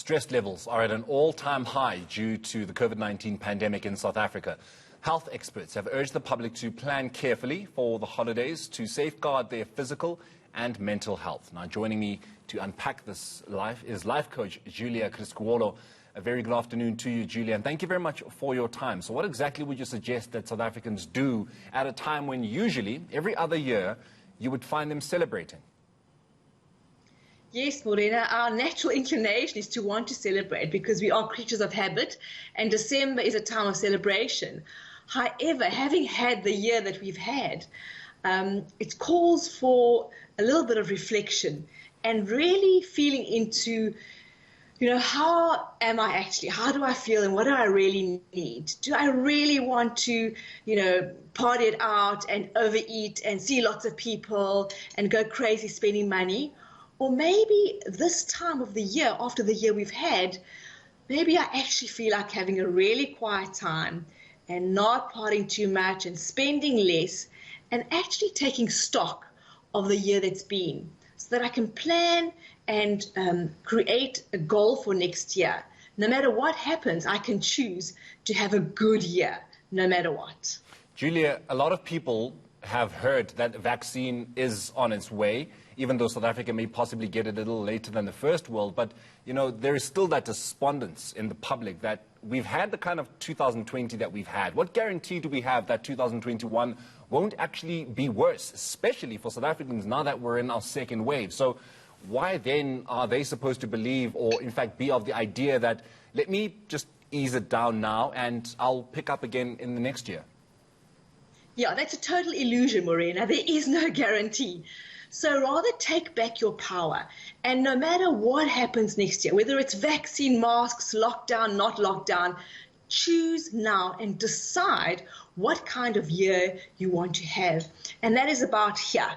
Stress levels are at an all-time high due to the COVID-19 pandemic in South Africa. Health experts have urged the public to plan carefully for the holidays to safeguard their physical and mental health. Now, joining me to unpack this is life coach Giulia Criscuolo. A very good afternoon to you, Giulia, and thank you very much for your time. So what exactly would you suggest that South Africans do at a time when usually, every other year, you would find them celebrating? Yes, Morena, our natural inclination is to want to celebrate because we are creatures of habit, and December is a time of celebration. However, having had the year that we've had, it calls for a little bit of reflection and really feeling into, how am I actually? How do I feel and what do I really need? Do I really want to, party it out and overeat and see lots of people and go crazy spending money? Or maybe this time of the year, after the year we've had, maybe I actually feel like having a really quiet time and not partying too much and spending less and actually taking stock of the year that's been so that I can plan and create a goal for next year. No matter what happens, I can choose to have a good year, no matter what. Giulia, a lot of people have heard that the vaccine is on its way, even though South Africa may possibly get it a little later than the first world. But, there is still that despondence in the public that we've had the kind of 2020 that we've had. What guarantee do we have that 2021 won't actually be worse, especially for South Africans now that we're in our second wave? So why then are they supposed to believe or, in fact, be of the idea that let me just ease it down now and I'll pick up again in the next year? Yeah, that's a total illusion, Morena. There is no guarantee. So rather take back your power. And no matter what happens next year, whether it's vaccine, masks, lockdown, not lockdown, choose now and decide what kind of year you want to have. And that is about here,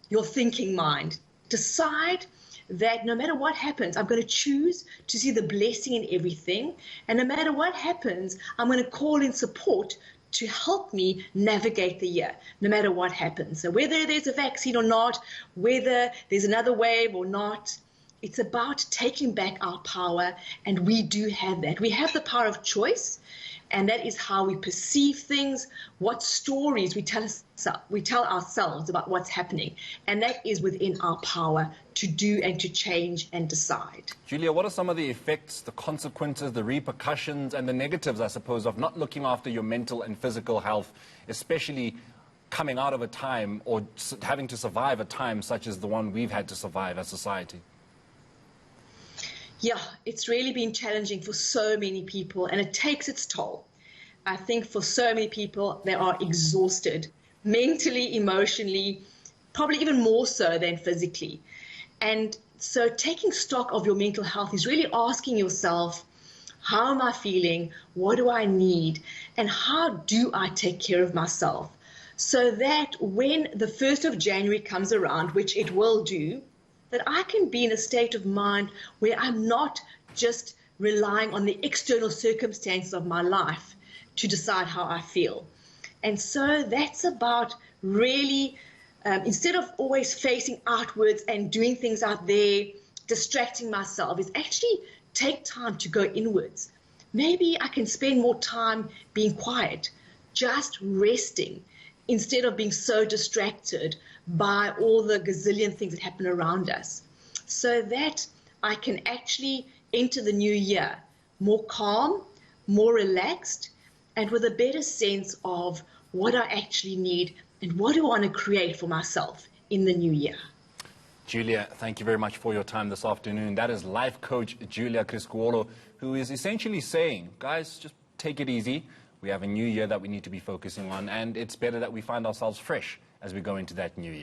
your thinking mind. Decide that no matter what happens, I'm going to choose to see the blessing in everything. And no matter what happens, I'm going to call in support to help me navigate the year, no matter what happens. So whether there's a vaccine or not, whether there's another wave or not, it's about taking back our power, and we do have that. We have the power of choice, and that is how we perceive things, what stories we tell ourselves about what's happening, and that is within our power to do and to change and decide. Giulia, what are some of the effects, the consequences, the repercussions, and the negatives, I suppose, of not looking after your mental and physical health, especially coming out of a time or having to survive a time such as the one we've had to survive as society? Yeah, it's really been challenging for so many people, and it takes its toll. I think for so many people, they are exhausted, mentally, emotionally, probably even more so than physically. And so taking stock of your mental health is really asking yourself, how am I feeling? What do I need? And how do I take care of myself? So that when the 1st of January comes around, which it will do, that I can be in a state of mind where I'm not just relying on the external circumstances of my life to decide how I feel. And so that's about really, instead of always facing outwards and doing things out there, distracting myself, is actually take time to go inwards. Maybe I can spend more time being quiet, just resting, instead of being so distracted by all the gazillion things that happen around us, so that I can actually enter the new year more calm, more relaxed, and with a better sense of what I actually need and what do I want to create for myself in the new year. Giulia, thank you very much for your time this afternoon. That is life coach Giulia Criscuolo, who is essentially saying, guys, just take it easy. We have a new year that we need to be focusing on, and it's better that we find ourselves fresh as we go into that new year.